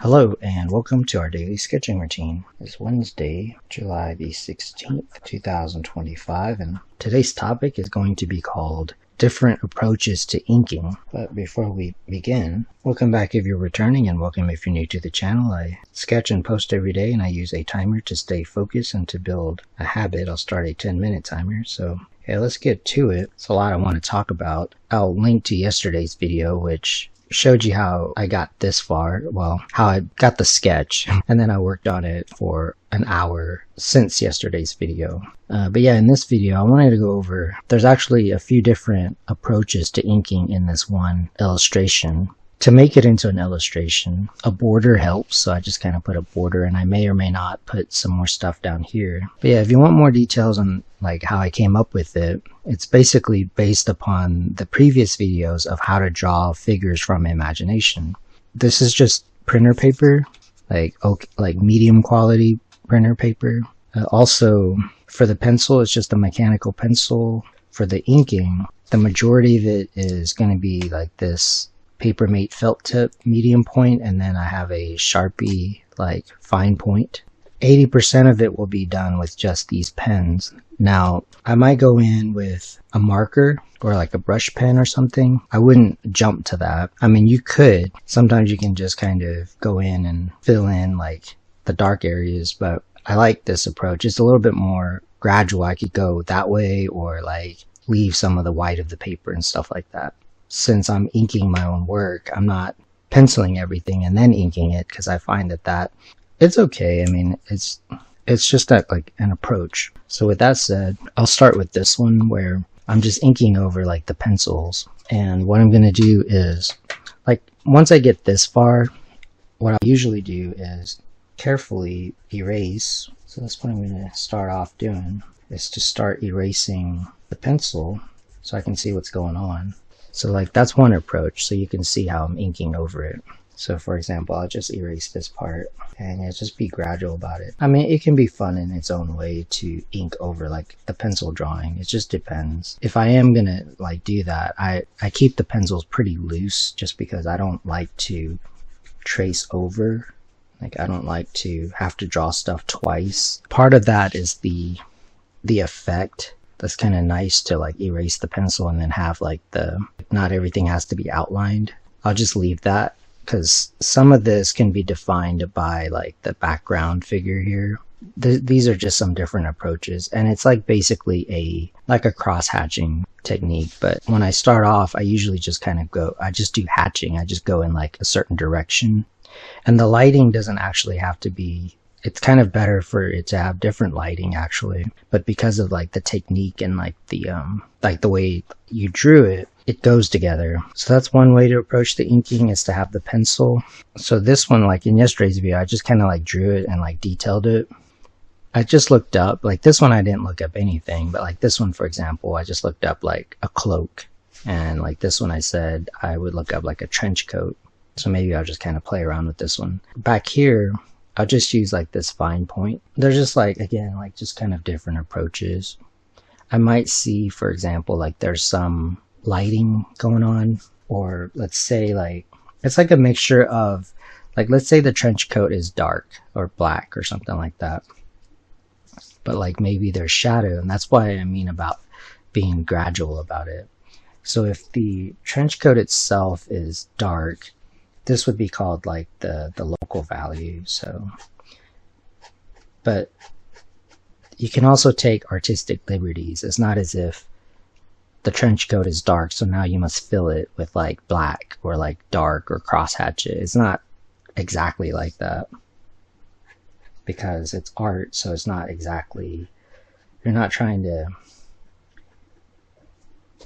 Hello and welcome to our daily sketching routine. It's Wednesday, July the 16th, 2025, and today's topic is going to be called Different Approaches to Inking. But before we begin, welcome back if you're returning and welcome if you're new to the channel. I sketch and post every day and I use a timer to stay focused and to build a habit. I'll start a 10-minute timer. So yeah, let's get to it. It's a lot I want to talk about. I'll link to yesterday's video, which showed you how I got this far, well, how I got the sketch, and then I worked on it for an hour since yesterday's video. But yeah, in this video, I wanted to go over, there's actually a few different approaches to inking in this one illustration. To make it into an illustration, a border helps, so I just kind of put a border, and I may or may not put some more stuff down here. But yeah, if you want more details on like how I came up with it, it's basically based upon the previous videos of how to draw figures from imagination. This is just printer paper, like medium quality printer paper. Also, for the pencil, it's just a mechanical pencil. For the inking, the majority of it is going to be like this Papermate felt tip medium point, and then I have a Sharpie like fine point. 80% of it will be done with just these pens. Now I might go in with a marker or like a brush pen or something. I wouldn't jump to that. I mean, you could. Sometimes you can just kind of go in and fill in like the dark areas, but I like this approach. It's a little bit more gradual. I could go that way or like leave some of the white of the paper and stuff like that. Since I'm inking my own work, I'm not penciling everything and then inking it, because I find that it's okay. I mean, it's just that like an approach. So with that said, I'll start with this one where I'm just inking over like the pencils. And what I'm going to do is, like, once I get this far, what I usually do is carefully erase. So that's what I'm going to start off doing, is to start erasing the pencil so I can see what's going on. So like that's one approach, so you can see how I'm inking over it. So for example, I'll just erase this part and yeah, just be gradual about it. I mean, it can be fun in its own way to ink over like the pencil drawing. It just depends. If I am gonna like do that, I keep the pencils pretty loose just because I don't like to trace over. Like I don't like to have to draw stuff twice. Part of that is the effect. That's kind of nice to like erase the pencil and then have like not everything has to be outlined. I'll just leave that because some of this can be defined by like the background figure here. These are just some different approaches, and it's like basically a cross hatching technique. But when I start off, I usually just kind of I just do hatching. I just go in like a certain direction, and the lighting doesn't actually have to be, it's kind of better for it to have different lighting actually, but because of like the technique and like the way you drew it, it goes together. So that's one way to approach the inking, is to have the pencil. So this one, like in yesterday's video, I just kind of like drew it and like detailed it. I just looked up, like this one I didn't look up anything, but like this one for example, I just looked up like a cloak, and like this one I said I would look up like a trench coat. So maybe I'll just kind of play around with this one. Back here, I'll just use like this fine point. They're just like, again, like just kind of different approaches. I might see, for example, like there's some lighting going on, or let's say like, it's like a mixture of, like, let's say the trench coat is dark or black or something like that. But like maybe there's shadow, and that's why I mean about being gradual about it. So if the trench coat itself is dark, this would be called like the local value. So, but you can also take artistic liberties. It's not as if the trench coat is dark, so now you must fill it with like black or like dark or crosshatch it. It's not exactly like that, because it's art, so it's not exactly, you're not trying to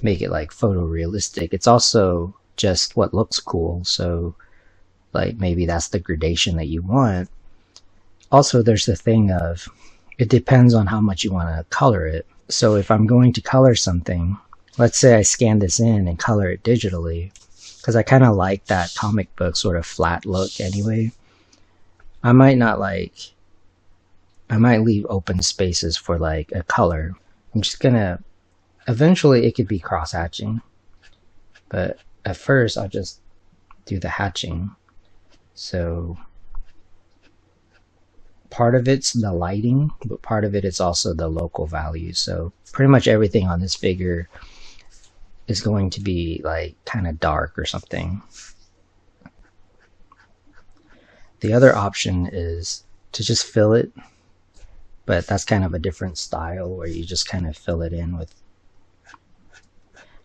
make it like photorealistic. It's also just what looks cool. So like maybe that's the gradation that you want. Also, there's the thing of, it depends on how much you want to color it. So if I'm going to color something, let's say I scan this in and color it digitally, because I kind of like that comic book sort of flat look anyway. I might leave open spaces for like a color. I'm just gonna, eventually it could be cross hatching, but at first I'll just do the hatching. So part of it's the lighting, but part of it is also the local value. So pretty much everything on this figure is going to be like kind of dark or something. The other option is to just fill it, but that's kind of a different style where you just kind of fill it in with.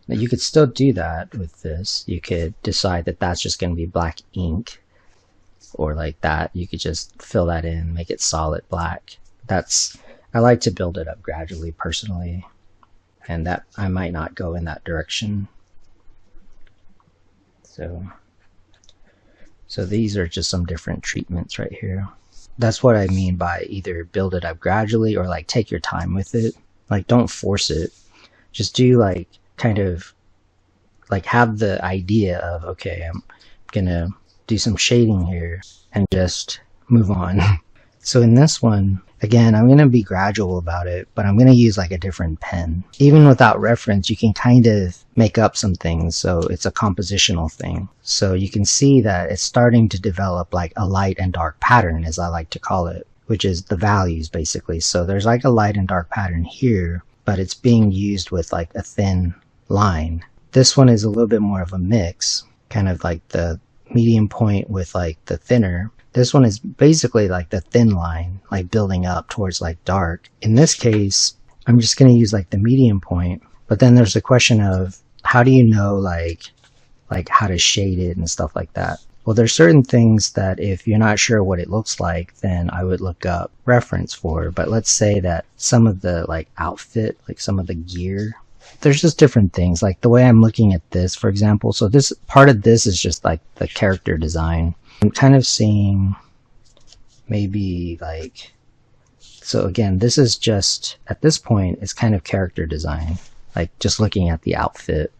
Now you could still do that with this. You could decide that that's just going to be black ink, or like that. You could just fill that in, make it solid black. I like to build it up gradually personally, and that I might not go in that direction. So these are just some different treatments right here. That's what I mean by either build it up gradually or like take your time with it. Like don't force it. Just do like kind of like have the idea of, okay, I'm gonna do some shading here and just move on. So in this one, again, I'm going to be gradual about it, but I'm going to use like a different pen. Even without reference, you can kind of make up some things. So it's a compositional thing. So you can see that it's starting to develop like a light and dark pattern, as I like to call it, which is the values basically. So there's like a light and dark pattern here, but it's being used with like a thin line. This one is a little bit more of a mix, kind of like the medium point with like the thinner. This one is basically like the thin line, like building up towards like dark. In this case, I'm just going to use like the medium point, but then there's the question of how do you know like how to shade it and stuff like that. Well, there's certain things that if you're not sure what it looks like, then I would look up reference for. But let's say that some of the like outfit, like some of the gear, there's just different things. Like the way I'm looking at this, for example, so this part of this is just like the character design. I'm kind of seeing maybe like, so again, this is just, at this point, it's kind of character design, like just looking at the outfit.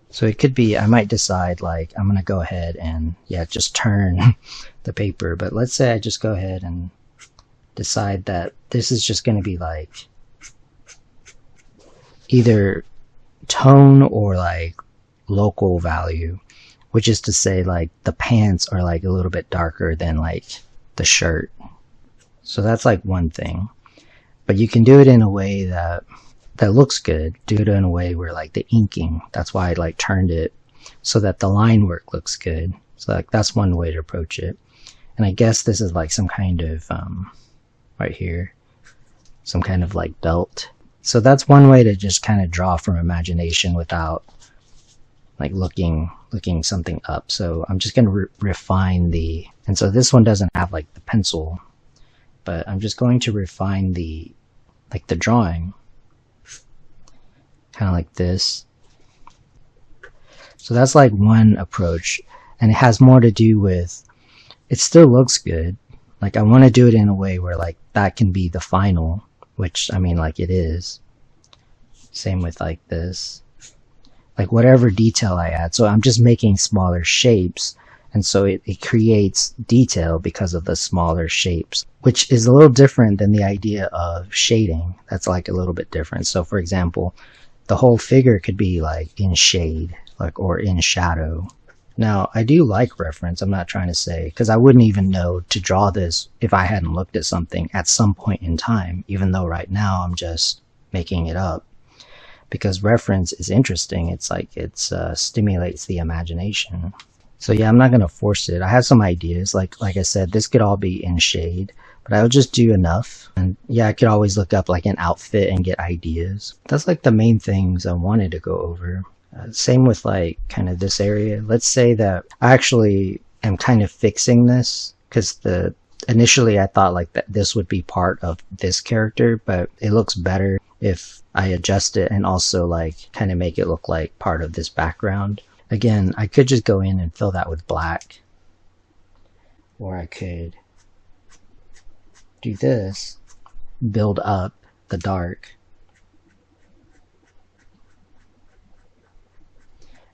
So it could be, I might decide like, I'm going to go ahead and just turn the paper. But let's say I just go ahead and decide that this is just going to be like either tone or like local value, which is to say like the pants are like a little bit darker than like the shirt. So that's like one thing, but you can do it in a way that looks good. Do it in a way where like the inking, that's why I like turned it so that the line work looks good. So like that's one way to approach it. And I guess this is like some kind of right here, some kind of like belt. So that's one way to just kind of draw from imagination without like looking something up. So I'm just going to refine the, and so this one doesn't have like the pencil, but I'm just going to refine the like the drawing kind of like this. So that's like one approach, and it has more to do with, it still looks good. Like I want to do it in a way where like that can be the final, which I mean like it is. Same with like this, like whatever detail I add. So I'm just making smaller shapes, and so it creates detail because of the smaller shapes, which is a little different than the idea of shading. That's like a little bit different. So for example, the whole figure could be like in shade, like, or in shadow. Now I do like reference, I'm not trying to say, because I wouldn't even know to draw this if I hadn't looked at something at some point in time, even though right now I'm just making it up. Because reference is interesting. It's like it's stimulates the imagination. So yeah, I'm not gonna force it. I have some ideas. Like I said, this could all be in shade, but I'll just do enough. And yeah, I could always look up like an outfit and get ideas. That's like the main things I wanted to go over. Same with like kind of this area. Let's say that I actually am kind of fixing this, because initially I thought like that this would be part of this character, but it looks better if I adjust it and also like kind of make it look like part of this background. Again, I could just go in and fill that with black, or I could do this, build up the dark,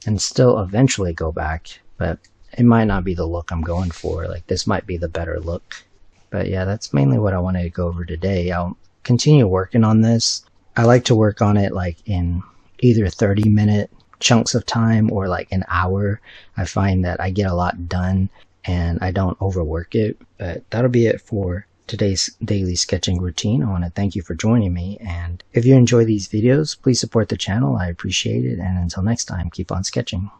and still eventually go back, but it might not be the look I'm going for. Like this might be the better look. But yeah, that's mainly what I wanted to go over today. I'll continue working on this. I like to work on it like in either 30-minute chunks of time or like an hour. I find that I get a lot done and I don't overwork it. But that'll be it for today's daily sketching routine. I want to thank you for joining me, and if you enjoy these videos, please support the channel. I appreciate it, and until next time, keep on sketching.